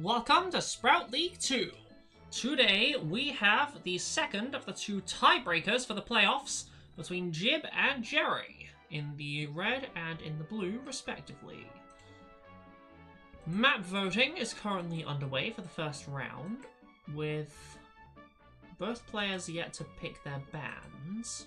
Welcome to Sprout League 2. Today we have the second of the two tiebreakers for the playoffs between Jib and Jerry in the red and in the blue respectively. Map voting is currently underway for the first round, with both players yet to pick their bands.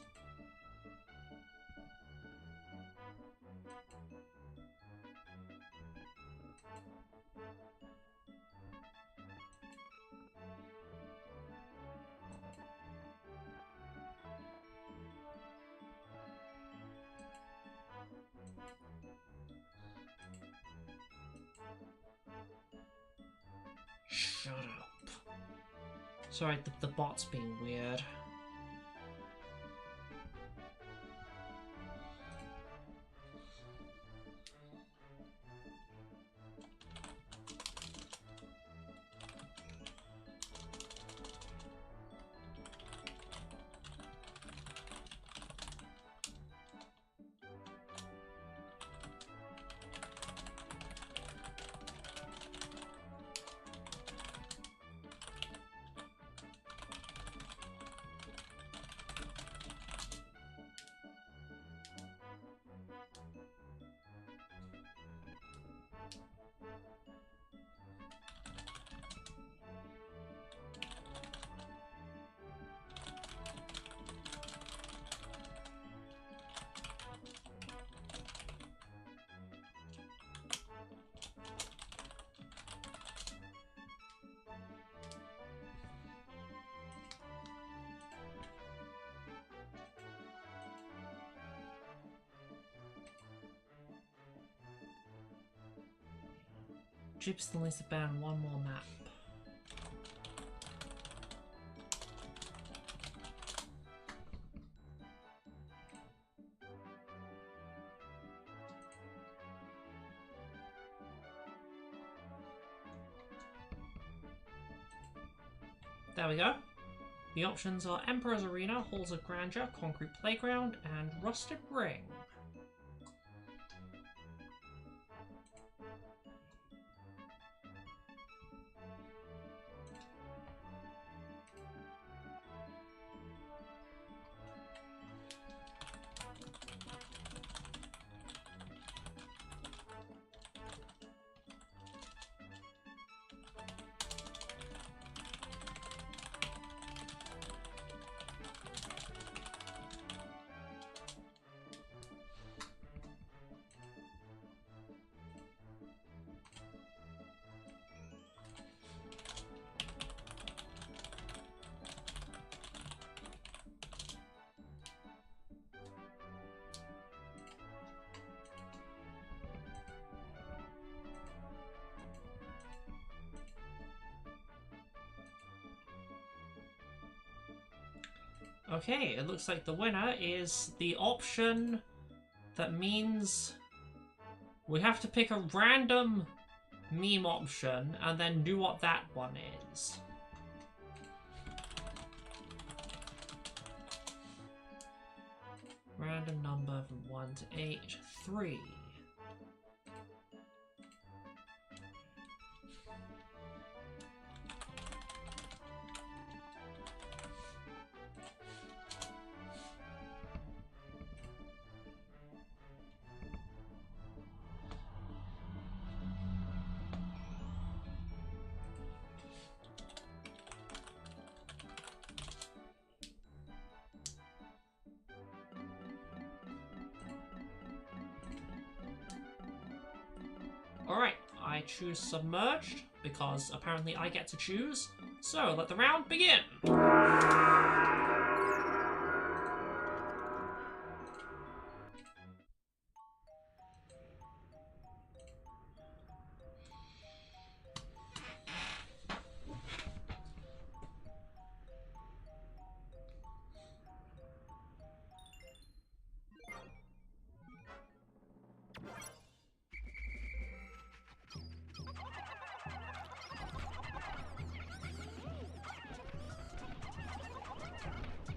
Shut up. Sorry, the bot's being weird. Jib still needs to ban one more map. There we go. The options are Emperor's Arena, Halls of Grandeur, Concrete Playground, and Rusted Ring. Okay, it looks like the winner is the option that means we have to pick a random meme option and then do what that one is. Random number from 1 to 8, 3. Alright, I choose Submerged, because apparently I get to choose, so let the round begin!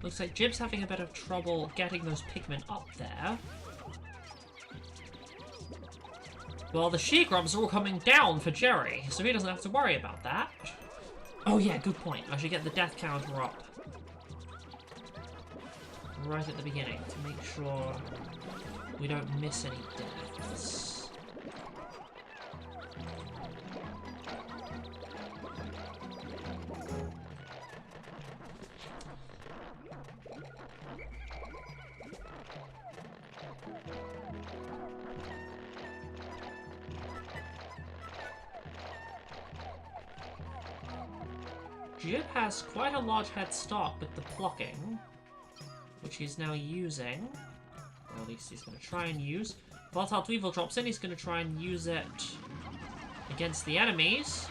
Looks like Jib's having a bit of trouble getting those Pikmin up there. Well, the she-grubs are all coming down for Jerrie, so he doesn't have to worry about that. Oh yeah, good point. I should get the death counter up right at the beginning to make sure we don't miss any deaths. Jib has quite a large head start with the plucking, which he's now using. Or at least he's going to try and use. Volatile Dweevil drops in, he's going to try and use it against the enemies.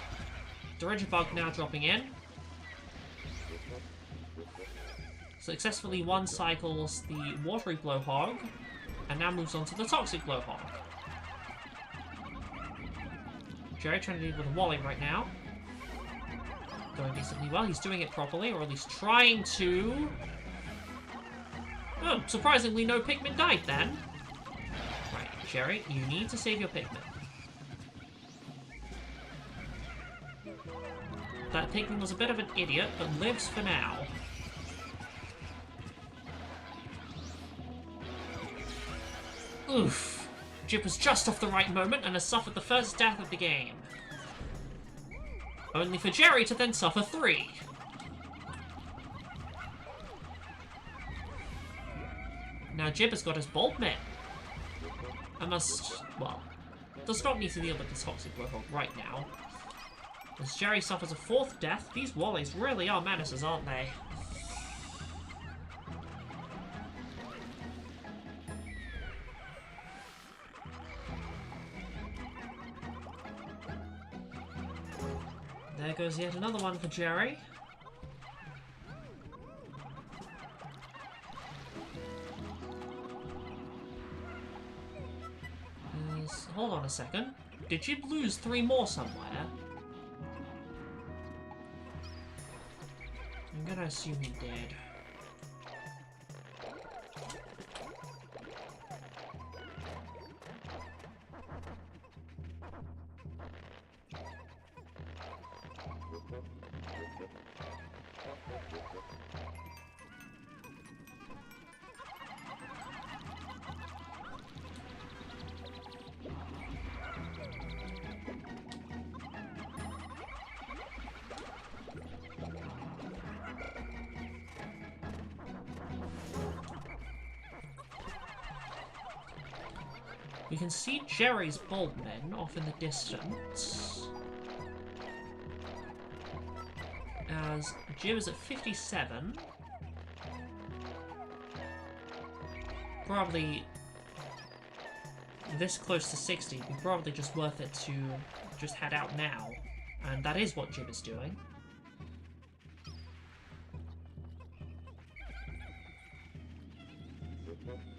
Bug now dropping in. Successfully one cycles the Watery Blowhog, and now moves on to the Toxic Blowhog. Jerrie trying to deal with a Wally right now. Going decently well. He's doing it properly, or at least trying to. Oh, surprisingly, no Pikmin died then. Right, Jerrie, you need to save your Pikmin. That Pikmin was a bit of an idiot, but lives for now. Oof. Jib was just off the right moment and has suffered the first death of the game. Only for Jerrie to then suffer 3. Now Jib has got his Bulb Mitt. I must, well, does not need to deal with the Toxic Blowhog right now. As Jerrie suffers a 4th death, these Wallies really are menaces, aren't they? There goes yet another one for Jerrie. Hold on a second. Did you lose 3 more somewhere? I'm gonna assume he did. We can see Jerry's Bulbmin off in the distance. As Jib is at 57. Probably this close to 60, it'd be probably just worth it to just head out now. And that is what Jib is doing.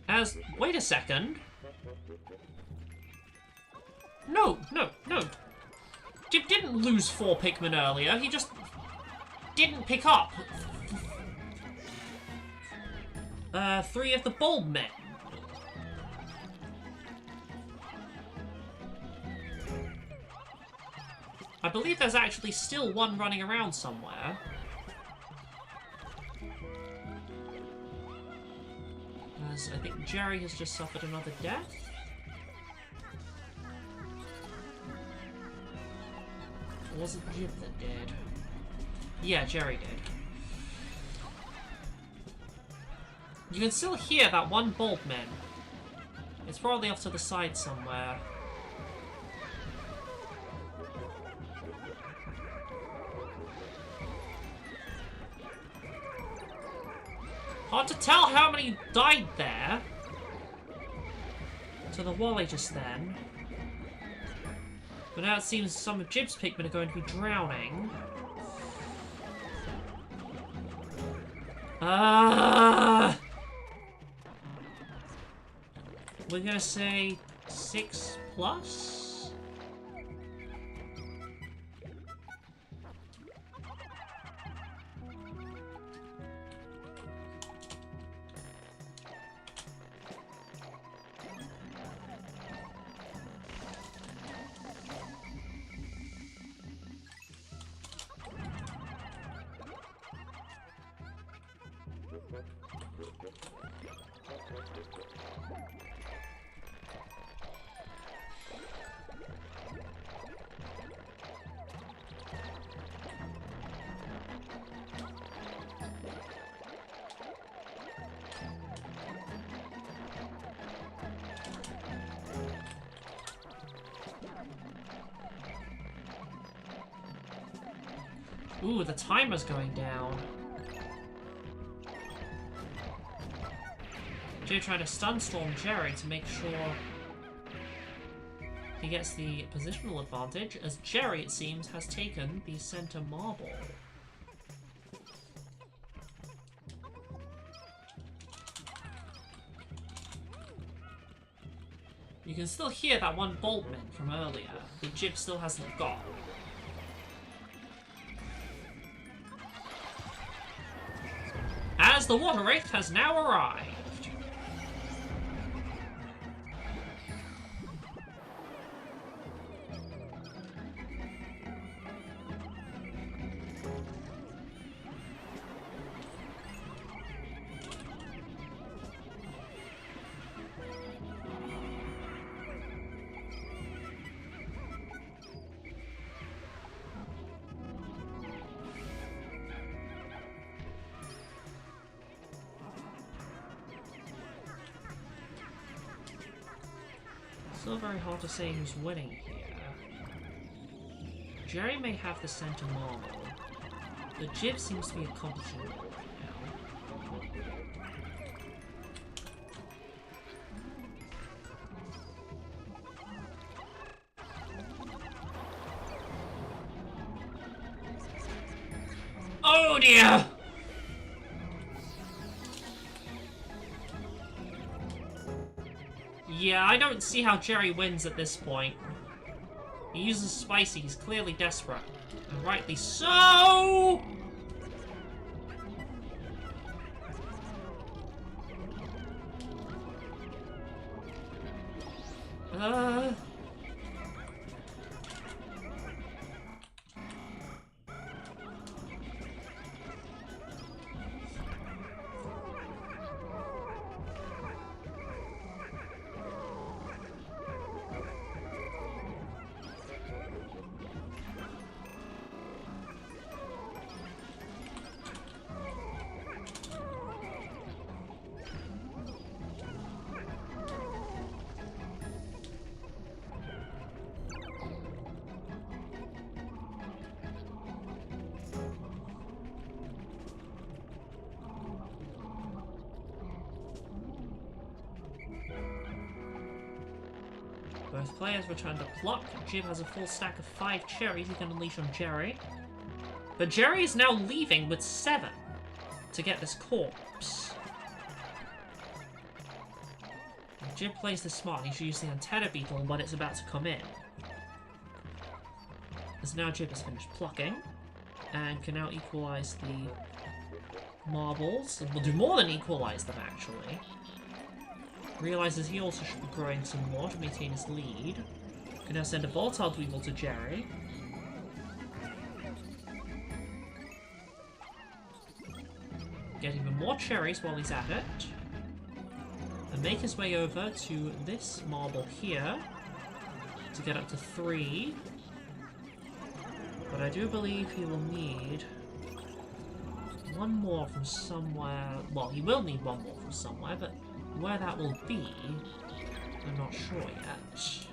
As, wait a second. No. Jib didn't lose 4 Pikmin earlier, he just didn't pick up 3 of the Bulbmin. I believe there's actually still one running around somewhere. As I think Jerrie has just suffered another death. Or was it Jib that did? Yeah, Jerrie did. You can still hear that one Bulbmin. It's probably off to the side somewhere. Hard to tell how many died there. To the Wally just then. But now it seems some of Jib's Pikmin are going to be drowning. We're gonna say 6 plus? Ooh, the timer's going down. Jib trying to stun storm Jerry to make sure he gets the positional advantage, as Jerry, it seems, has taken the center marble. You can still hear that one Boltman from earlier that Jib still hasn't got. As the Water Wraith has now arrived. Still very hard to say who's winning here. Jerry may have the center marble, but Jib seems to be accomplishing it all right now. Oh dear! Yeah, I don't see how Jerry wins at this point. He uses spicy, he's clearly desperate. And rightly so! Both players return to pluck. Jib has a full stack of 5 cherries he can unleash on Jerry. But Jerry is now leaving with 7 to get this corpse. If Jib plays this smart, he should use the antenna beetle when it's about to come in. As now Jib has finished plucking and can now equalize the marbles. We'll do more than equalize them, actually. Realizes he also should be growing some more to maintain his lead. Can now send a Volatile Dweeble to Jerry. Get even more cherries while he's at it. And make his way over to this marble here to get up to 3. But I do believe he will need one more from somewhere. Well, he will need one more from somewhere, but where that will be, I'm not sure yet.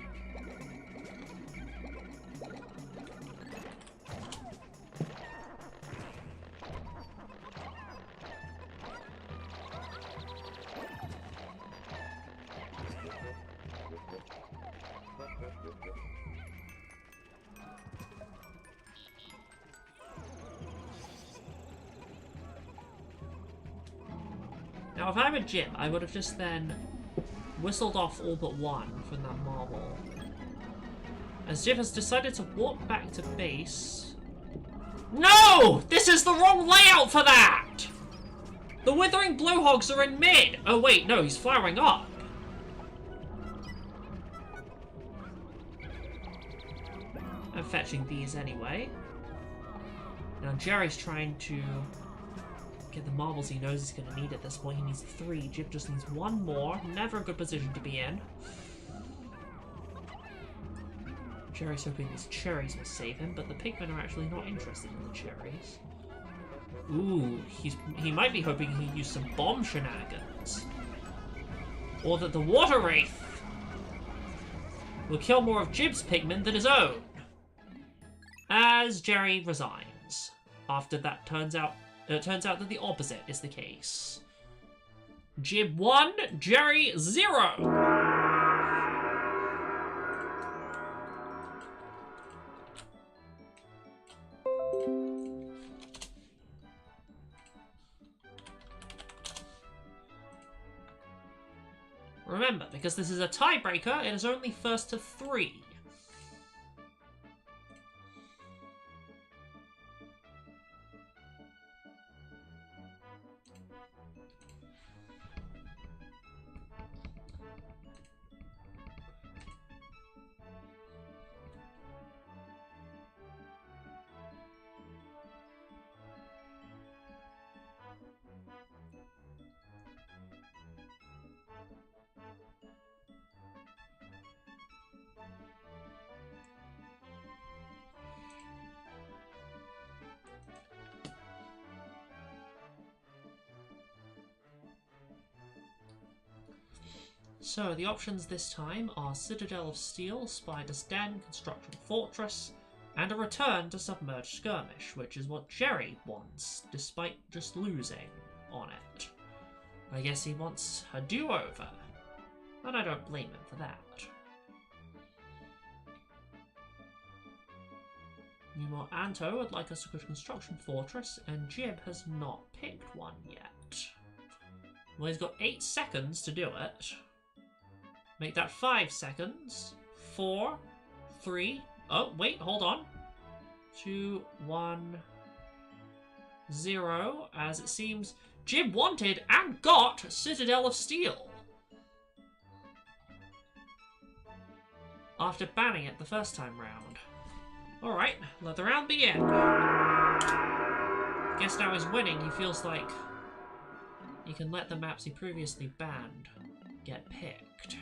Now, if I'm a Jib, I would have just then whistled off all but one from that marble. As Jib has decided to walk back to base. No! This is the wrong layout for that! The Withering Blowhogs are in mid! Oh wait, no, he's flowering up. I'm fetching these anyway. Now Jerry's trying to get the marbles he knows he's going to need at this point. He needs 3. Jib just needs 1 more. Never a good position to be in. Jerry's hoping these cherries will save him, but the Pikmin are actually not interested in the cherries. Ooh, he might be hoping he used some bomb shenanigans. Or that the Water Wraith will kill more of Jib's Pikmin than his own. As Jerry resigns. After that it turns out that the opposite is the case. Jib 1, Jerry 0! Remember, because this is a tiebreaker, it is only first to 3. So, the options this time are Citadel of Steel, Spider's Den, Construction Fortress, and a return to Submerged Skirmish, which is what Jerry wants, despite just losing on it. I guess he wants a do-over, and I don't blame him for that. Meanwhile, Anto would like us to go to Construction Fortress, and Jib has not picked one yet. Well, he's got 8 seconds to do it. Make that 5 seconds. 4, 3. Oh, wait, hold on. 2, 1, 0. As it seems, Jib wanted and got Citadel of Steel. After banning it the first time round. Alright, let the round begin. Guess now he's winning, he feels like he can let the maps he previously banned get picked.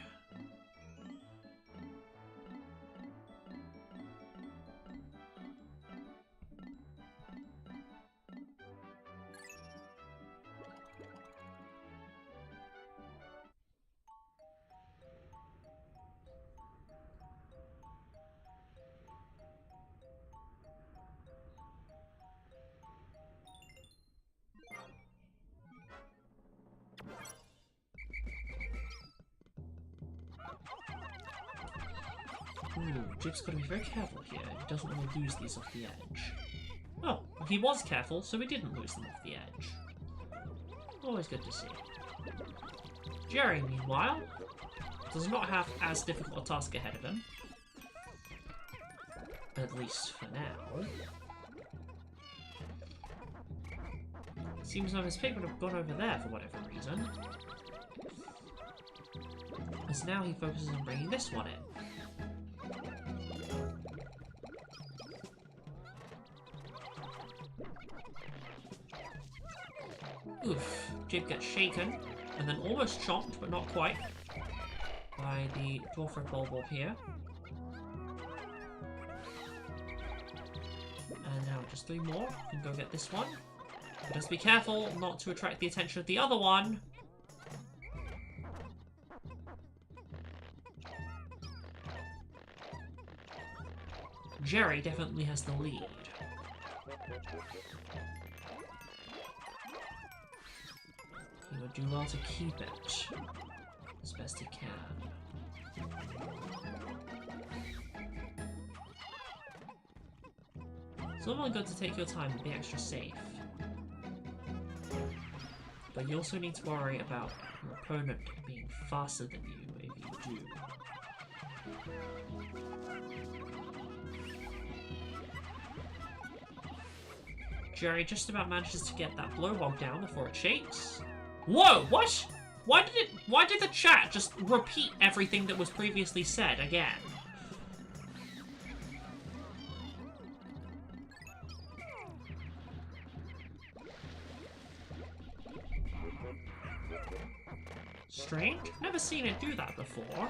Ooh, Jib's got to be very careful here. He doesn't want to lose these off the edge. Oh, well, he was careful, so he didn't lose them off the edge. Always good to see. Jerry, meanwhile, does not have as difficult a task ahead of him. At least for now. Seems like his pick would have gone over there for whatever reason. As now he focuses on bringing this one in. Oof, Jib gets shaken, and then almost chomped, but not quite, by the Dwarf Red Bulborb here. And now just 3 more, we can go get this one. But just be careful not to attract the attention of the other one. Jerry definitely has the lead. He would do well to keep it as best he can. It's not only good to take your time and be extra safe, but you also need to worry about your opponent being faster than you if you do. Jerry just about manages to get that blowhog down before it shakes. Whoa, what? Why did the chat just repeat everything that was previously said again? Strange? Never seen it do that before.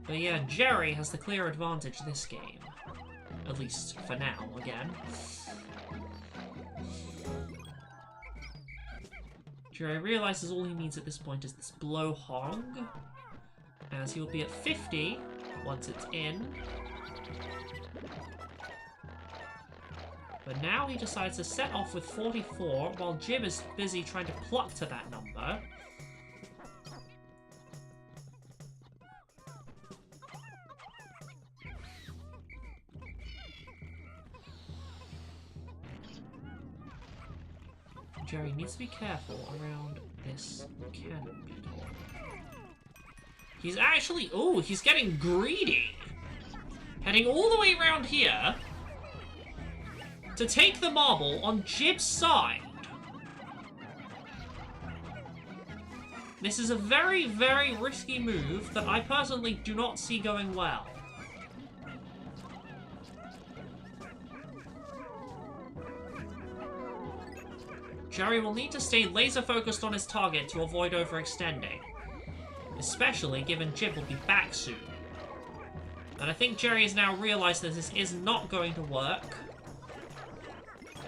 But yeah, Jerry has the clear advantage this game. At least for now, again. Jerry realizes all he needs at this point is this blowhog. as he'll be at 50 once it's in. But now he decides to set off with 44 while Jib is busy trying to pluck to that number. Jerry needs to be careful around this cannon beetle. He's actually... Ooh, he's getting greedy! Heading all the way around here to take the marble on Jib's side. This is a very, very risky move that I personally do not see going well. Jerry will need to stay laser-focused on his target to avoid overextending, especially given Jib will be back soon. And I think Jerry has now realized that this is not going to work,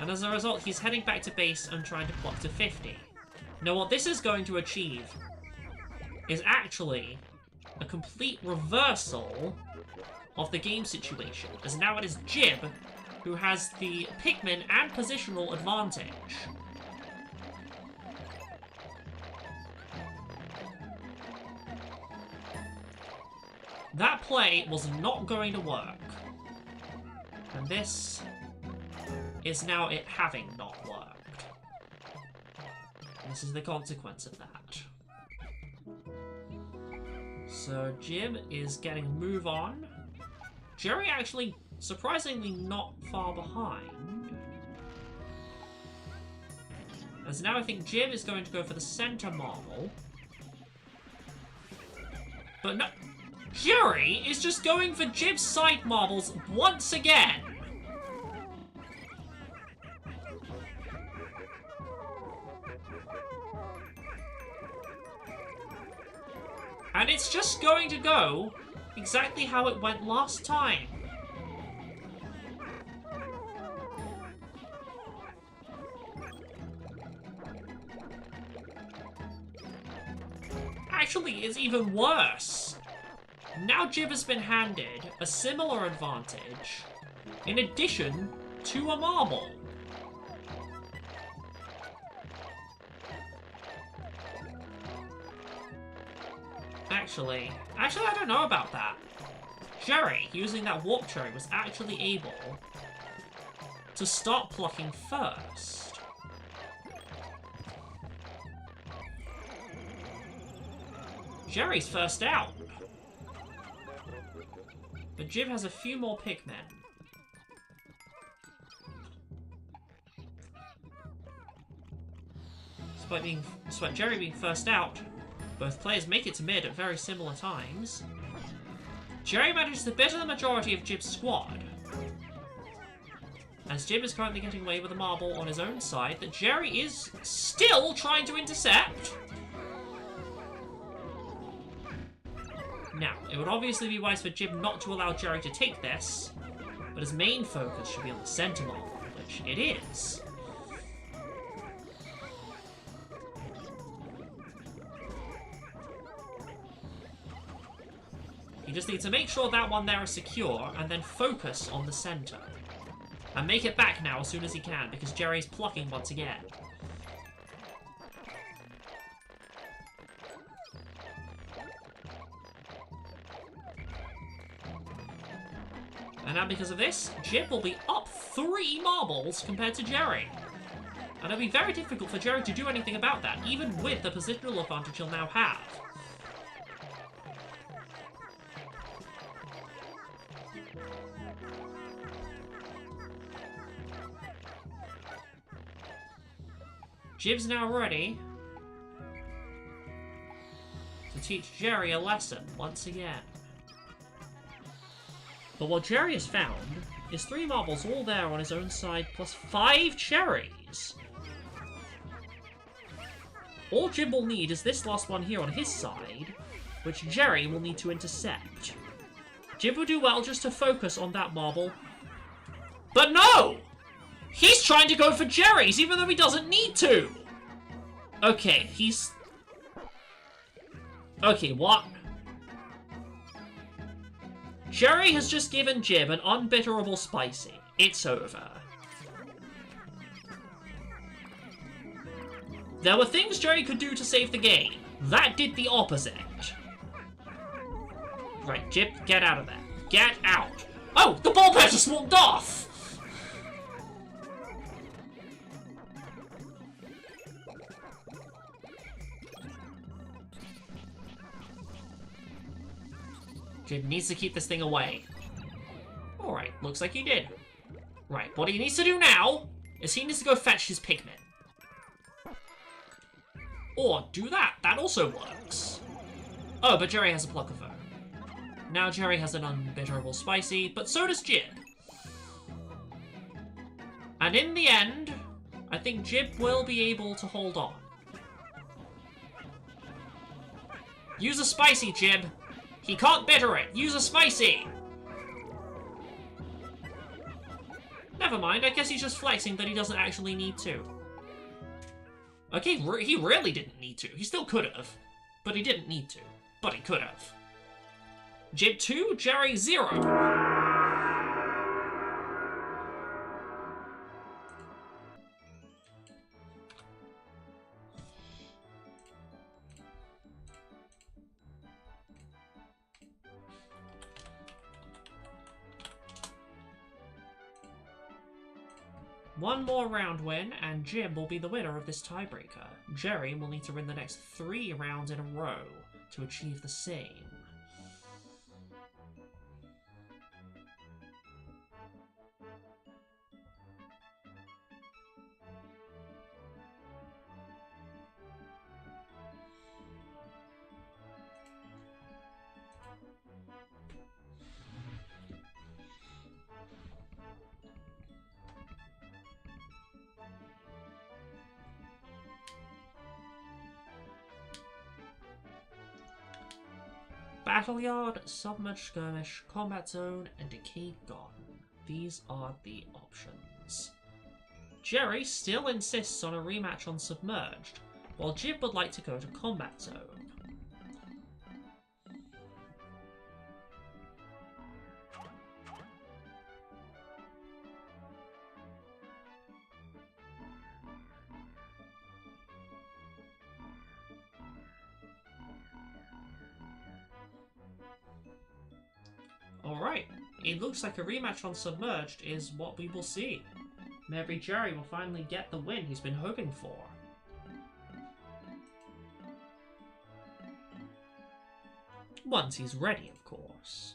and as a result he's heading back to base and trying to pluck to 50. Now what this is going to achieve is actually a complete reversal of the game situation, as now it is Jib who has the Pikmin and positional advantage. That play was not going to work. And this is now it having not worked. And this is the consequence of that. So Jib is getting a move on. Jerry actually surprisingly not far behind. As now I think Jib is going to go for the center marble. But no... Jerry is just going for Jib's side marbles once again! And it's just going to go exactly how it went last time. Actually, it's even worse. Now Jib has been handed a similar advantage, in addition to a marble. Actually, I don't know about that. Jerry, using that warp cherry, was actually able to start plucking first. Jerry's first out. But Jib has a few more Pikmin. Despite Jerry being first out, both players make it to mid at very similar times. Jerry manages to better the majority of Jib's squad, as Jib is currently getting away with a marble on his own side that Jerry is still trying to intercept. Now, it would obviously be wise for Jib not to allow Jerry to take this, but his main focus should be on the center marble, which it is. You just need to make sure that one there is secure, and then focus on the center. And make it back now as soon as he can, because Jerry's plucking once again. And now because of this, Jib will be up 3 marbles compared to Jerry. And it'll be very difficult for Jerry to do anything about that, even with the positional advantage he'll now have. Jib's now ready to teach Jerry a lesson once again. But what Jerry has found is 3 marbles all there on his own side, plus 5 cherries. All Jib will need is this last one here on his side, which Jerry will need to intercept. Jib will do well just to focus on that marble. But no! He's trying to go for Jerry's, even though he doesn't need to! Okay, Okay, what? Jerrie has just given Jib an unbitterable spicy. It's over. There were things Jerrie could do to save the game. That did the opposite. Right, Jib, get out of there. Get out. Oh, the ball bear just walked off! Jib needs to keep this thing away. Alright, looks like he did. Right, what he needs to do now is he needs to go fetch his Pikmin. Or do that. That also works. Oh, but Jerrie has a Pluck of Fur. Now Jerrie has an unbitterable spicy, but so does Jib. And in the end, I think Jib will be able to hold on. Use a spicy, Jib. He can't bitter it. Use a spicy. Never mind, I guess he's just flexing that he doesn't actually need to. Okay, he really didn't need to. He still could have. But he didn't need to. But he could have. Jib 2, Jerrie 0. One more round win, and Jib will be the winner of this tiebreaker. Jerrie will need to win the next 3 rounds in a row to achieve the same. Battle Yard, Submerged Skirmish, Combat Zone, and Decayed Garden. These are the options. Jerrie still insists on a rematch on Submerged, while Jib would like to go to Combat Zone. Alright, it looks like a rematch on Submerged is what we will see. Maybe Jerrie will finally get the win he's been hoping for. Once he's ready, of course.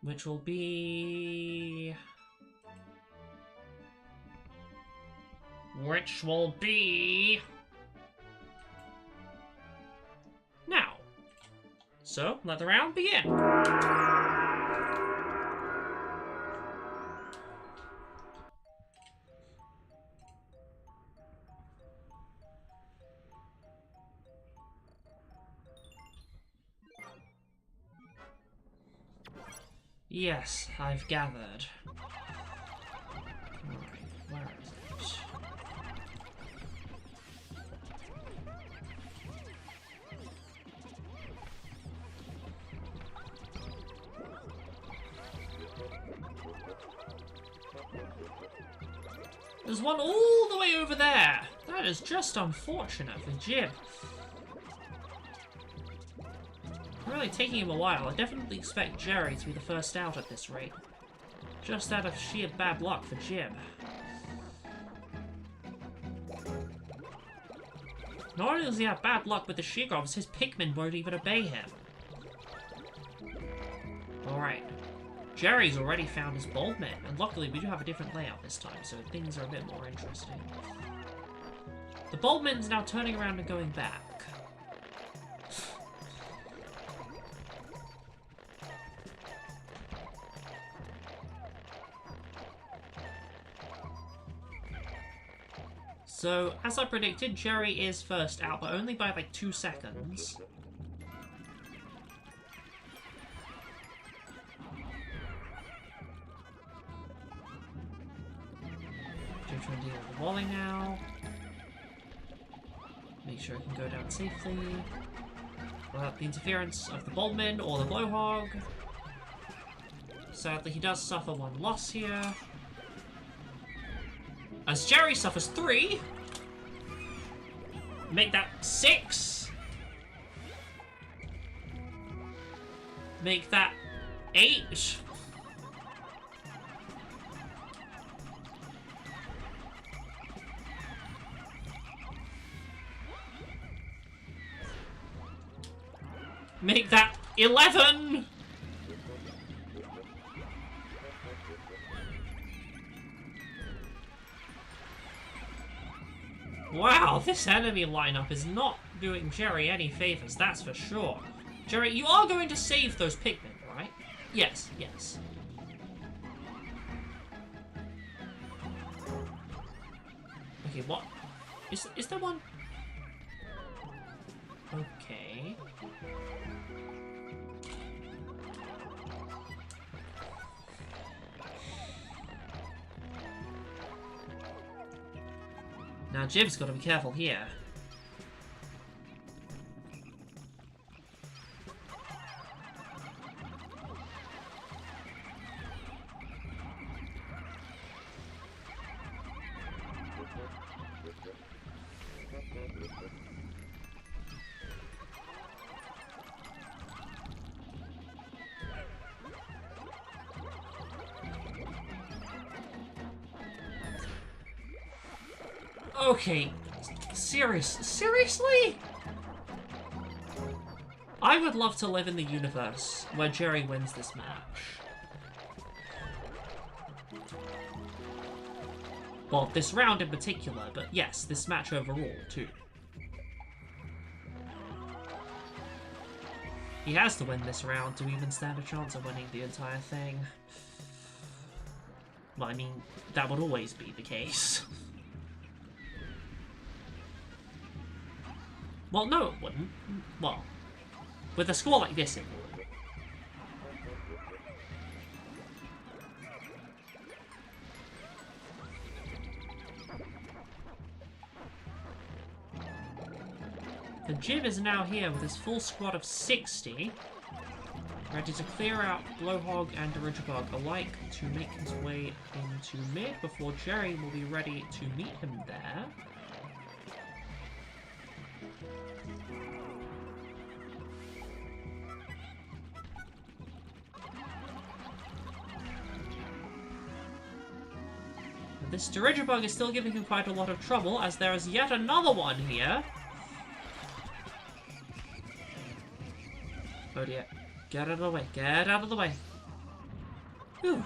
Which will be... Now. So, let the round begin. Yes, I've gathered. Alright, where is it? There's one all the way over there. That is just unfortunate for Jib. Really taking him a while. I definitely expect Jerrie to be the first out at this rate. Just out of sheer bad luck for Jib. Not only does he have bad luck with the Sheargobs, his Pikmin won't even obey him. Alright. Jerry's already found his Boldman, and luckily we do have a different layout this time, so things are a bit more interesting. The Boldman's now turning around and going back. So, as I predicted, Jerrie is first out, but only by like 2 seconds. Jib's trying to deal with the volley now. Make sure it can go down safely. without the interference of the Baldman or the Blowhog. Sadly, he does suffer one loss here. As Jerrie suffers 3. Make that 6. Make that 8. Make that 11! Wow, this enemy lineup is not doing Jerrie any favors, that's for sure. Jerrie, you are going to save those Pikmin, right? Yes, yes. Okay, what? Is there one? Okay. Now Jib's got to be careful here. Okay, seriously? I would love to live in the universe where Jerrie wins this match. Well, this round in particular, but yes, this match overall, too. He has to win this round to even stand a chance of winning the entire thing. Well, I mean, that would always be the case. Well, no, it wouldn't. Well, with a score like this, it would. The Jib is now here with his full squad of 60, ready to clear out Blowhog and Dirigibug alike to make his way into mid before Jerrie will be ready to meet him there. This Dirigibug is still giving him quite a lot of trouble, as there is yet another one here. Oh dear. Get out of the way. Get out of the way. Whew.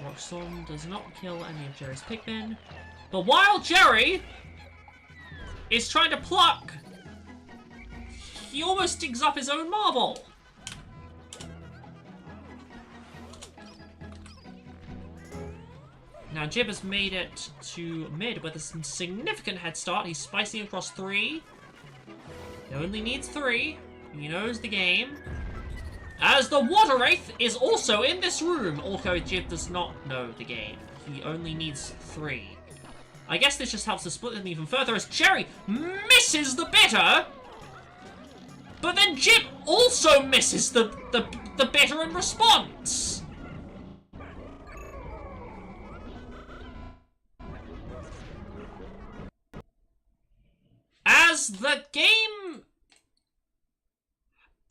Roxon does not kill any of Jerry's Pikmin. But while Jerrie is trying to pluck, he almost digs up his own marble. Now Jib has made it to mid with a significant head start. He's spicing across 3. He only needs 3. He knows the game. As the Water Wraith is also in this room, although Jib does not know the game. He only needs 3. I guess this just helps to split them even further as Jerrie misses the bitter! But then Jib also misses the bitter in response! As the game...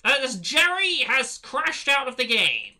as Jerrie has crashed out of the game.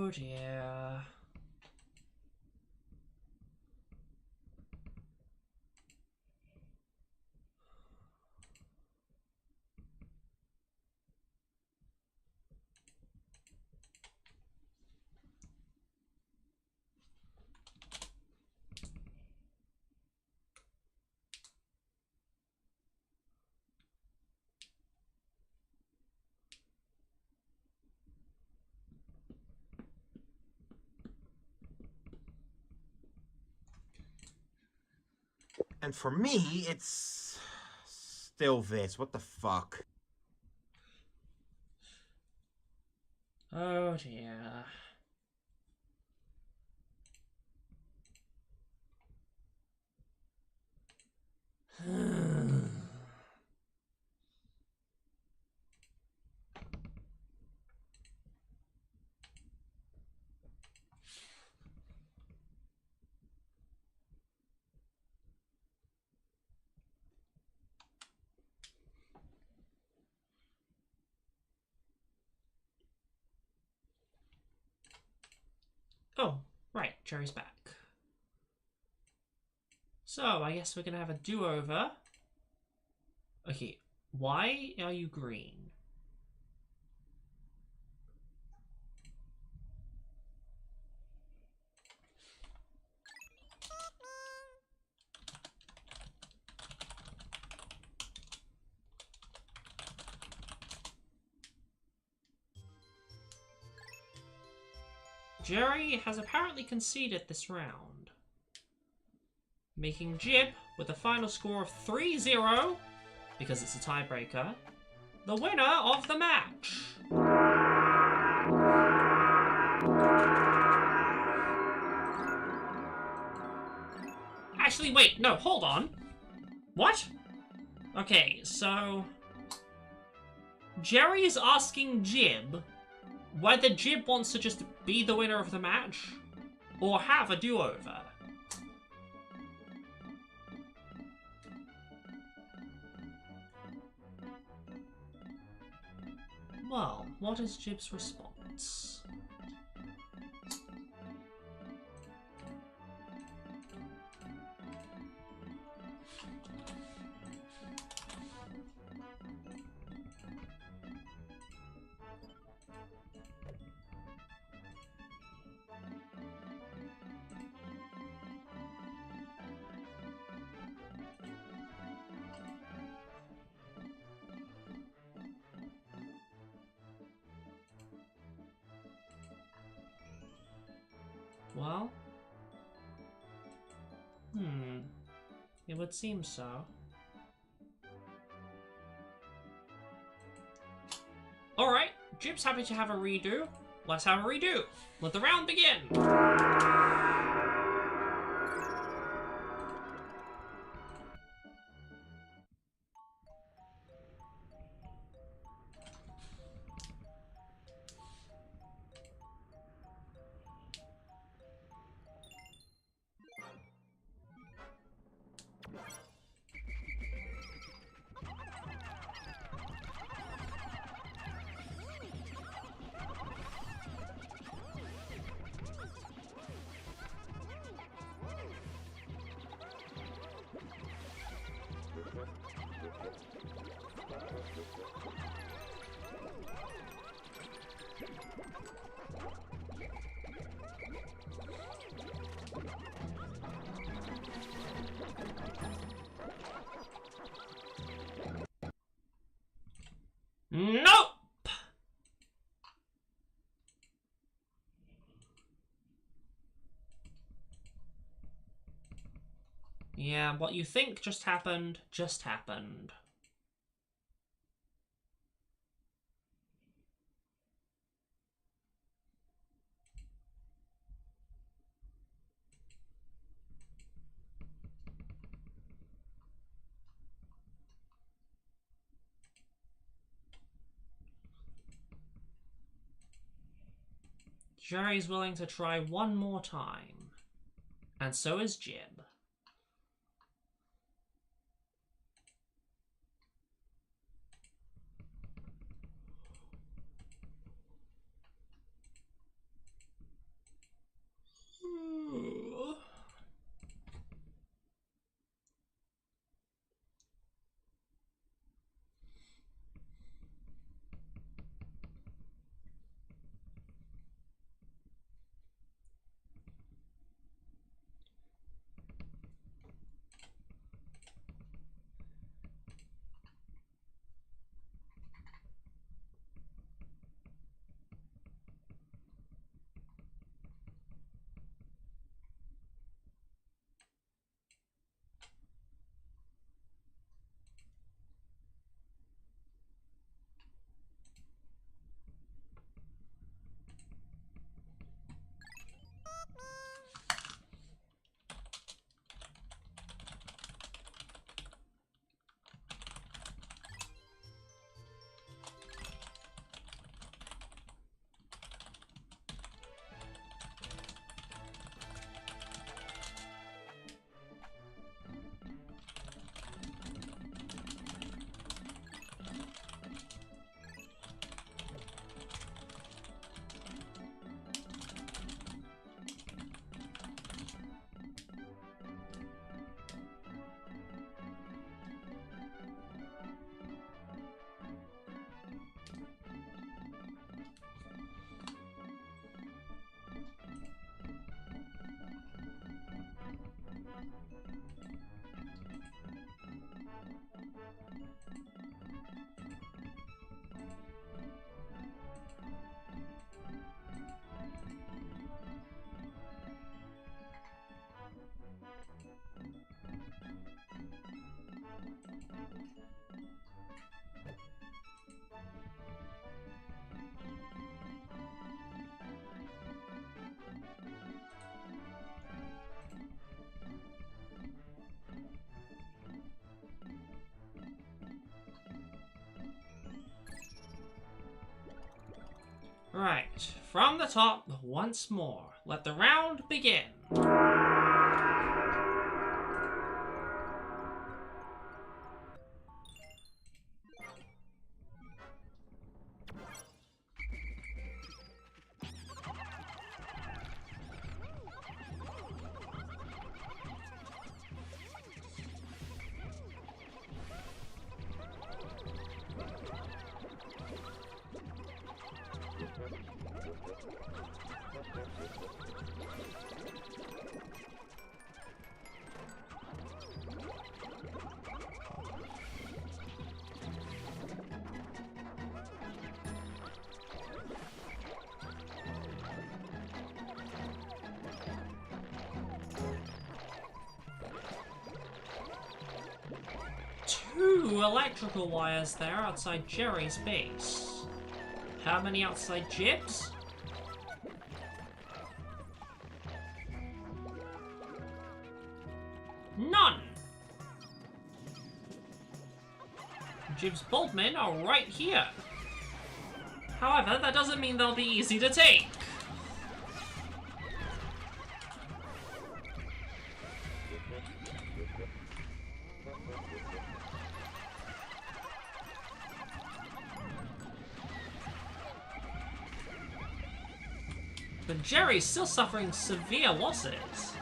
Oh dear. And for me, it's still this. What the fuck? Oh dear. Oh, right, Jerry's back. So, I guess we're gonna have a do-over. Okay, why are you green? Jerry has apparently conceded this round, making Jib, with a final score of 3-0, because it's a tiebreaker, the winner of the match. Actually, wait, no, hold on. What? Okay, so Jerry is asking Jib whether Jib wants to just be the winner of the match or have a do-over. Well, what is Jib's response? Well, it would seem so. Alright, Jib's happy to have a redo. Let's have a redo. Let the round begin. Nope! Yeah, what you think just happened, just happened. Jerry's willing to try one more time. And so is Jib. Right, from the top once more. Let the round begin. Two electrical wires there outside Jerry's base. How many outside Jib's? None! Jib's Bulbmen are right here. However, that doesn't mean they'll be easy to take. But Jerry's still suffering severe losses.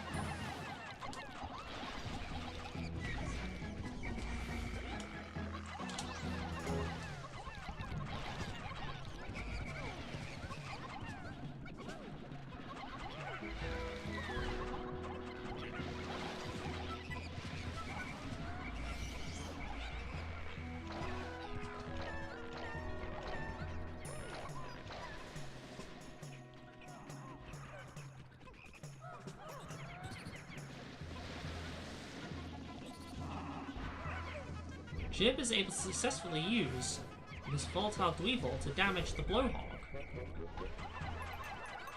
Jib is able to successfully use this volatile Dweevil to damage the Blowhog,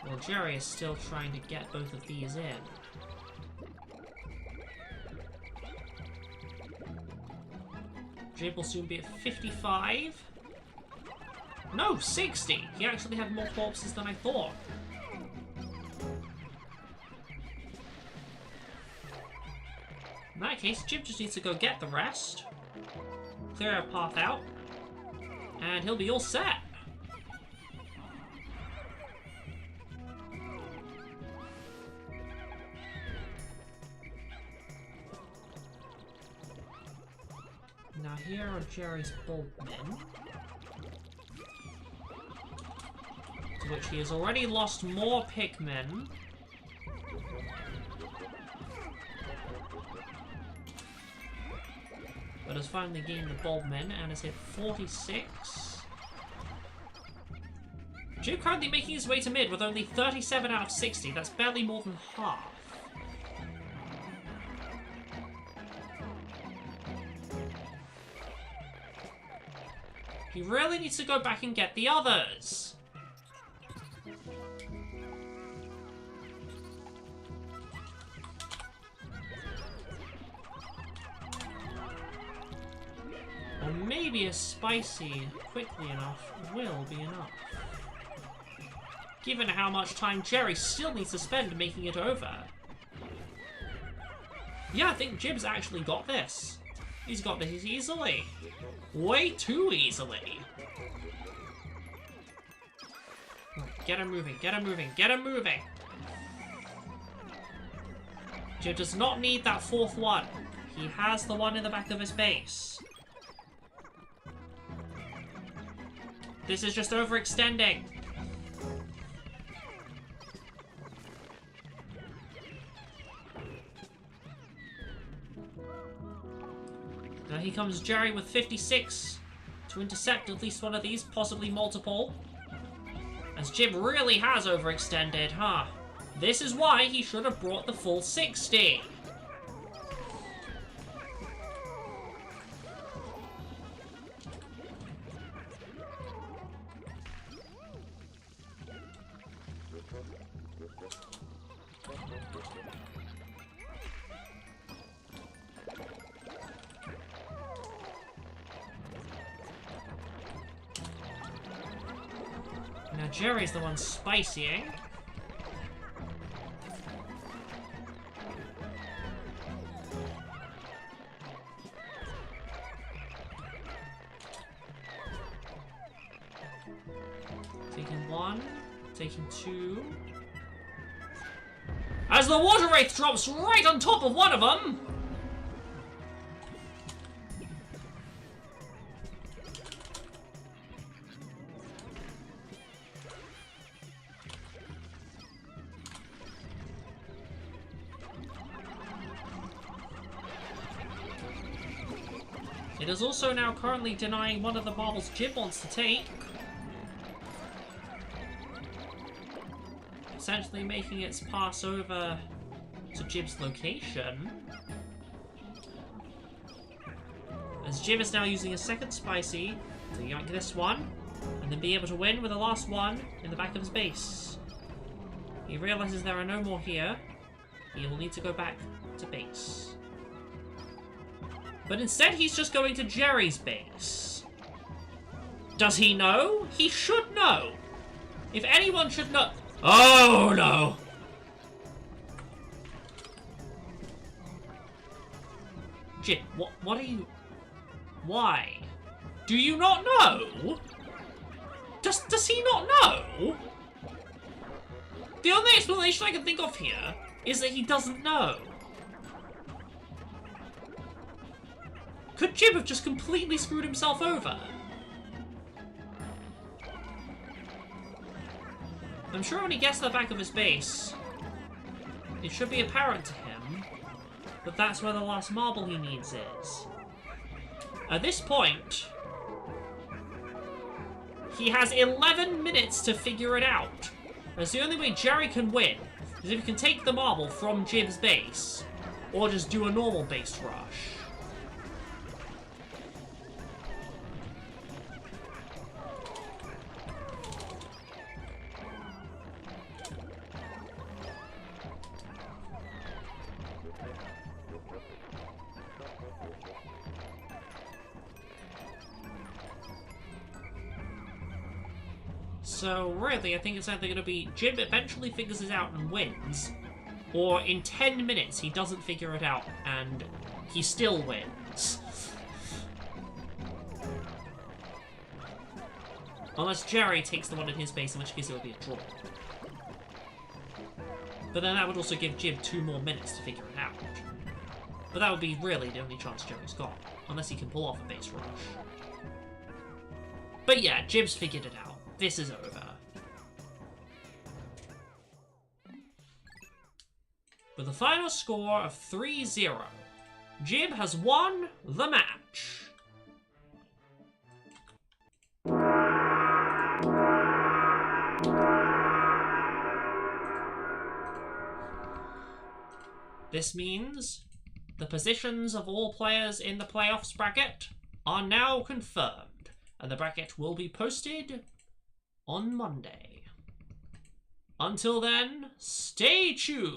while Jerry is still trying to get both of these in. Jib will soon be at 55. No, 60! He actually had more corpses than I thought. In that case, Jib just needs to go get the rest. Clear a path out, and he'll be all set. Now here are Jerry's Bulbmen, to which he has already lost more Pikmin. But has finally gained the Bulbmen and has hit 46. Jib currently making his way to mid with only 37 out of 60. That's barely more than half. He really needs to go back and get the others. Or maybe a spicy quickly enough will be enough. Given how much time Jerry still needs to spend making it over. Yeah, I think Jib's actually got this. He's got this easily. Way too easily. Get him moving, get him moving, get him moving! Jib does not need that fourth one. He has the one in the back of his base. This is just overextending. Now here comes Jerry with 56 to intercept at least one of these, possibly multiple. As Jib really has overextended, huh? This is why he should have brought the full 60. Now Jerry's the one spicying. Taking one, taking two. As the water wraith drops right on top of one of them! It is also now currently denying one of the marbles Jib wants to take. Essentially making its pass over to Jib's location. As Jib is now using a second spicy to yank this one, and then be able to win with the last one in the back of his base. He realizes there are no more here. He will need to go back to base. But instead he's just going to Jerry's base. Does he know? He should know. If anyone should know... Oh no! Jib, what are you... Why? Do you not know? Does he not know? The only explanation I can think of here is that he doesn't know. Could Jib have just completely screwed himself over? I'm sure when he gets to the back of his base, it should be apparent to him that that's where the last marble he needs is. At this point, he has 11 minutes to figure it out. That's the only way Jerry can win, is if he can take the marble from Jib's base, or just do a normal base rush. So, really, I think it's either going to be Jib eventually figures it out and wins, or in 10 minutes he doesn't figure it out and he still wins. Unless Jerry takes the one in his base, in which case it will be a draw. But then that would also give Jib 2 more minutes to figure it out. But that would be really the only chance Jerry's got, unless he can pull off a base rush. But yeah, Jib's figured it out. This is over. With a final score of 3-0, Jib has won the match. This means the positions of all players in the playoffs bracket are now confirmed, and the bracket will be posted on Monday. Until then, stay tuned.